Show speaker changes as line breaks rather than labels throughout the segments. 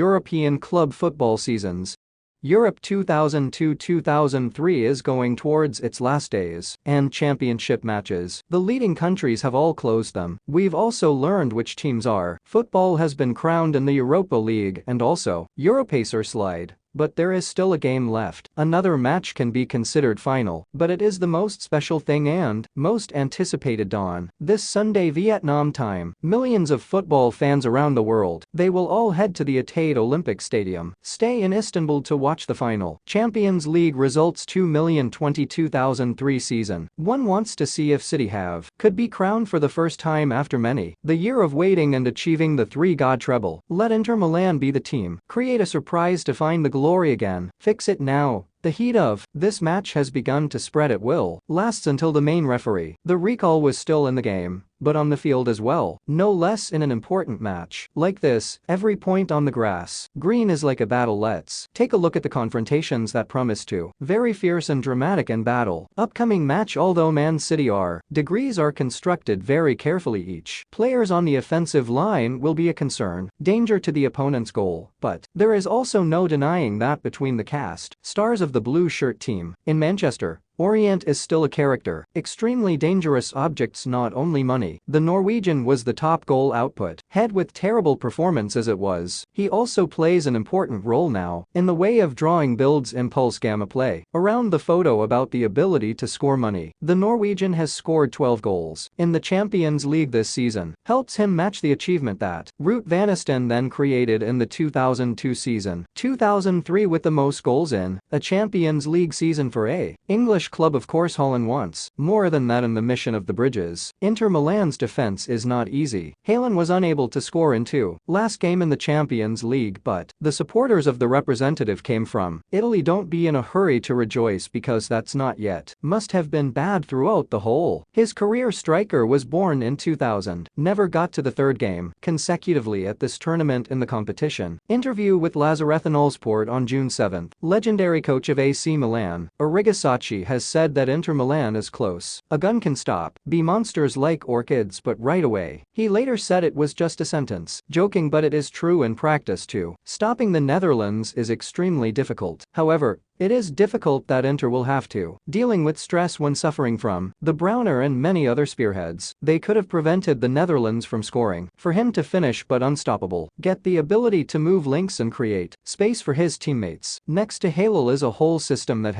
European club football seasons. Europe 2002-2003 is going towards its last days, and championship matches, the leading countries have all closed them. We've also learned which teams are. Football has been crowned in the Europa League and also Europacer slide. But there is still a game left. Another match can be considered final, but it is the most special thing and most anticipated dawn. This Sunday Vietnam time, millions of football fans around the world, they will all head to the Ataturk Olympic Stadium, stay in Istanbul to watch the final. Champions League results 2,022,003 season. One wants to see if City could be crowned for the first time after many. The year of waiting and achieving the three-god treble. Let Inter Milan be the team. Create a surprise to find the glory again. Fix it now. The heat of this match has begun to spread at will, lasts until the main referee. The recall was still in the game, but on the field as well, no less in an important match. Like this, every point on the grass green is like a battle. Let's take a look at the confrontations that promise to very fierce and dramatic in battle. Upcoming match. Although Man City degrees are constructed very carefully, each players on the offensive line will be a concern, danger to the opponent's goal, but there is also no denying that between the cast stars of the blue shirt team in Manchester, Orient is still a character, extremely dangerous objects, not only money. The Norwegian was the top goal output head with terrible performance as it was. He also plays an important role now in the way of drawing builds impulse gamma play around the photo about the ability to score money. The Norwegian has scored 12 goals in the Champions League this season, helps him match the achievement that Reup Van Nistelrooy then created in the 2002 season. 2003 with the most goals in a Champions League season for a English club. Of course, Haaland wants more than that in the mission of the bridges. Inter Milan's defense is not easy. Haaland was unable to score in last game in the Champions League, but the supporters of the representative came from Italy. Don't be in a hurry to rejoice because that's not yet. Must have been bad throughout the whole. His career striker was born in 2000, never got to the third game consecutively at this tournament in the competition. Interview with Hotspot on June 7. Legendary coach of AC Milan, Arrigo has said that Inter Milan is close. A gun can stop, be monsters like orchids, but right away. He later said it was just a sentence, joking, but it is true in practice too. Stopping the Netherlands is extremely difficult. However, it is difficult that Inter will have to dealing with stress when suffering from the Browner and many other spearheads. They could have prevented the Netherlands from scoring. For him to finish but unstoppable, get the ability to move links and create space for his teammates. Next to Haaland is a whole system that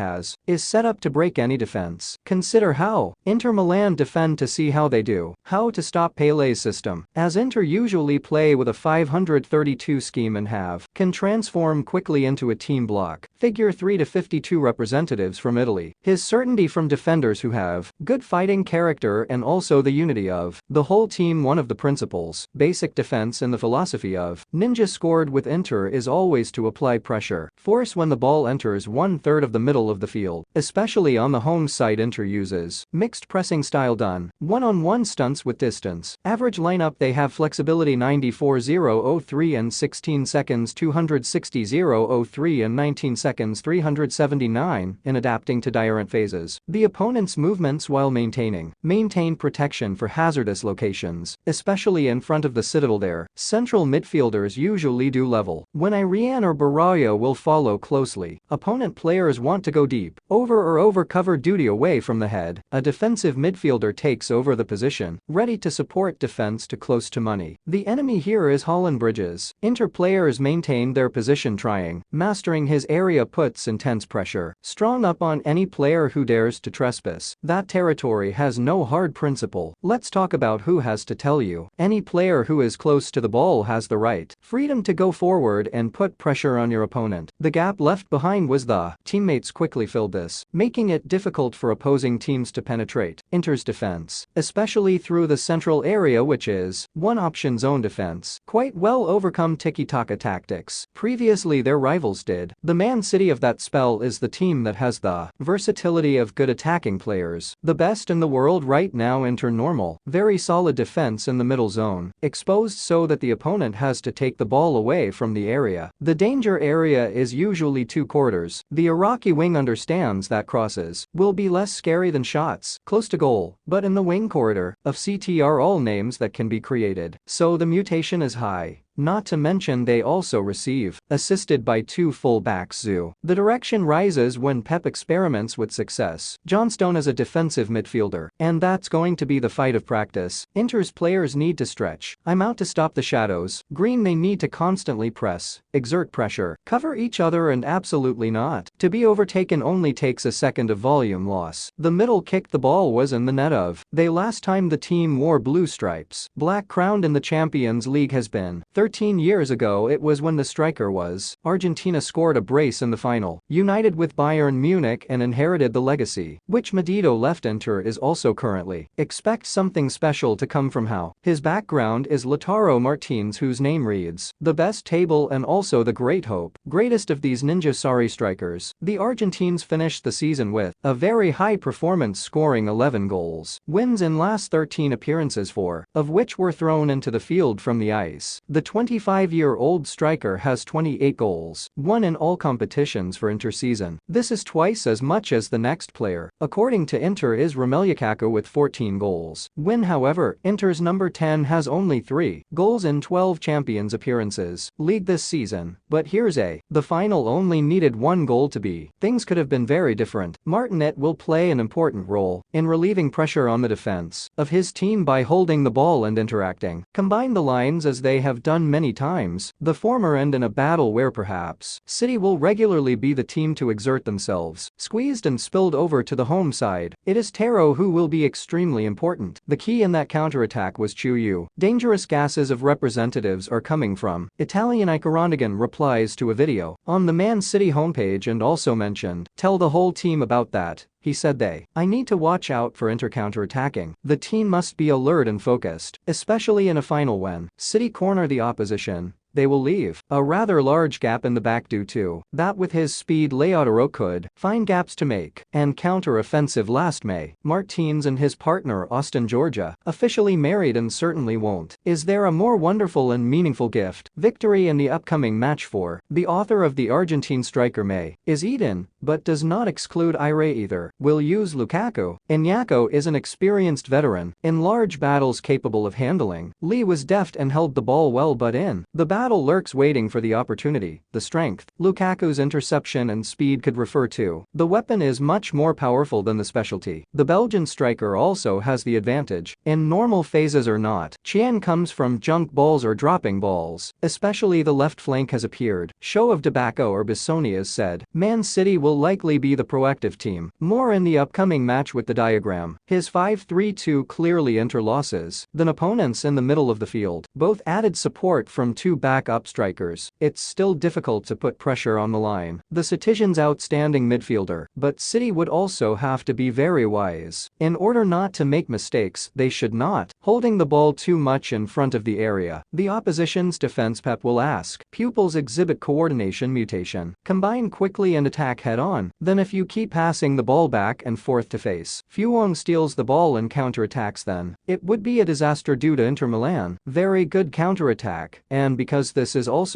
is set up to break any defense. Consider how Inter Milan defend to see how they do. How to stop Pele's system, as Inter usually play with a 532 scheme and can transform quickly into a team block. Figure 3 to 52 representatives from Italy. His certainty from defenders who have good fighting character and also the unity of the whole team. One of the principles, basic defense in the philosophy of Ninja scored with Inter is always to apply pressure, force when the ball enters 1/3 of the middle of the field, especially on the home side. Inter uses mixed pressing style done one-on-one stunts with distance. Average lineup they have flexibility 94.003 and 16 seconds 260.003 and 19 seconds 379 in adapting to different phases. The opponent's movements while maintain protection for hazardous locations, especially in front of the citadel. Their central midfielders usually do level when Irian or Baraya will follow closely. Opponent players want to go deep, over cover duty away from the head. A defensive midfielder takes over the position, ready to support defense to close to money. The enemy here is Haaland bridges. Inter players maintain their position trying, mastering his area, puts intense pressure, strong up on any player who dares to trespass. That territory has no hard principle. Let's talk about who has to tell you. Any player who is close to the ball has the right, freedom to go forward and put pressure on your opponent. The gap left behind was the teammates quickly filled this, making it difficult for opposing teams to penetrate Inter's defense, especially through the central area, which is one option zone defense. Quite well overcome tiki-taka tactics. Previously their rivals did. The Man City of that spell is the team that has the versatility of good attacking players. The best in the world right now. Inter normal, very solid defense in the middle zone, exposed so that the opponent has to take the ball away from the area. The danger area is usually 2 quarters. The Iraqi wing understands that crosses will be less scary than shots close to goal, but in the wing corridor of CT are all names that can be created, so the mutation is high. not to mention they also receive, assisted by two full-backs. The direction rises when Pep experiments with success. Johnstone is a defensive midfielder, and that's going to be the fight of practice. Inter's players need to stretch. I'm out to stop the shadows. Green, they need to constantly press, exert pressure, cover each other, and absolutely not to be overtaken only takes a second of volume loss. The middle kick, the ball was in the net of. They last time the team wore blue stripes, black crowned in the Champions League has been 13 years ago. It was when the striker was Argentina scored a brace in the final, united with Bayern Munich and inherited the legacy, which Medito left. Inter is also currently. Expect something special to come from how. His background is Lautaro Martinez, whose name reads the best table and also the great hope. Greatest of these ninja strikers, the Argentines finished the season with a very high performance, scoring 11 goals. Wins in last 13 appearances, 4 of which were thrown into the field from the ice. The 25-year-old striker has 28 goals, one in all competitions for interseason. This is twice as much as the next player, according to Inter, is Romelu Lukaku with 14 goals. However, Inter's number 10 has only 3 goals in 12 Champions appearances league this season. But here's the final only needed 1 goal to be. Things could have been very different. Martinez will play an important role in relieving pressure on the defense of his team by holding the ball and interacting. Combine the lines as they have done many times, the former end in a battle where perhaps City will regularly be the team to exert themselves, squeezed and spilled over to the home side. It is Tero who will be extremely important. The key in that counterattack was Chuyu. Dangerous gases of representatives are coming from Italian. Icaronigan replies to a video on the Man City homepage and also mentioned, tell the whole team about that. He said I need to watch out for Inter counterattacking. The team must be alert and focused, especially in a final when City corner the opposition. They will leave a rather large gap in the back due to that. With his speed, Ataturk could find gaps to make and counter-offensive. Last May, Martinez and his partner Austin Georgia officially married and certainly won't. Is there a more wonderful and meaningful gift? Victory in the upcoming match for the author of the Argentine striker May is Eden, but does not exclude Ire either. Will use Lukaku. Iñárritu is an experienced veteran in large battles capable of handling. Lee was deft and held the ball well, but in the battle lurks waiting for the opportunity. The strength Lukaku's interception and speed could refer to. The weapon is much more powerful than the specialty. The Belgian striker also has the advantage in normal phases or not. Chien comes from junk balls or dropping balls, especially the left flank has appeared. Show of Debaco or Bissoni is said. Man City will likely be the proactive team. More in the upcoming match with the diagram. His 5-3-2 clearly Inter losses than opponents in the middle of the field. Both added support from 2 backup strikers. It's still difficult to put pressure on the line. The Citizen's outstanding midfielder, but City would also have to be very wise. In order not to make mistakes, they should not holding the ball too much in front of the area. The opposition's defense. Pep will ask pupils exhibit coordination mutation. Combine quickly and attack head on. Then if you keep passing the ball back and forth to face Fuong steals the ball and counterattacks, then it would be a disaster due to Inter Milan. Very good counterattack, and because this is also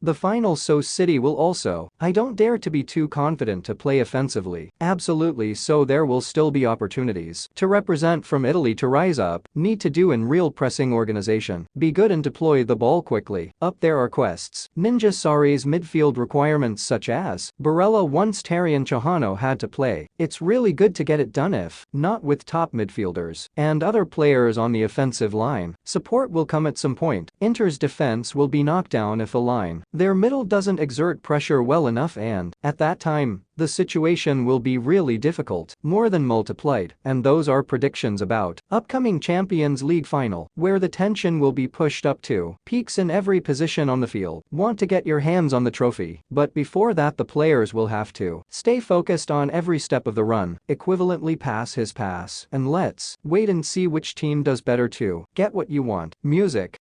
the final, so City will also. I don't dare to be too confident to play offensively. Absolutely, so there will still be opportunities to represent from Italy to rise up. Need to do in real pressing organization. Be good and deploy the ball quickly. Up there are quests. Ninja Sarri's midfield requirements such as Barella once Tarian Chahano had to play. It's really good to get it done, if not with top midfielders and other players on the offensive line. Support will come at some point. Inter's defense will be knocked down if a line their middle doesn't exert pressure well enough, and at that time the situation will be really difficult, more than multiplied, and those are predictions about upcoming Champions League final, where the tension will be pushed up to peaks in every position on the field. Want to get your hands on the trophy, but before that the players will have to stay focused on every step of the run, equivalently pass his pass, and let's wait and see which team does better to get what you want. Music.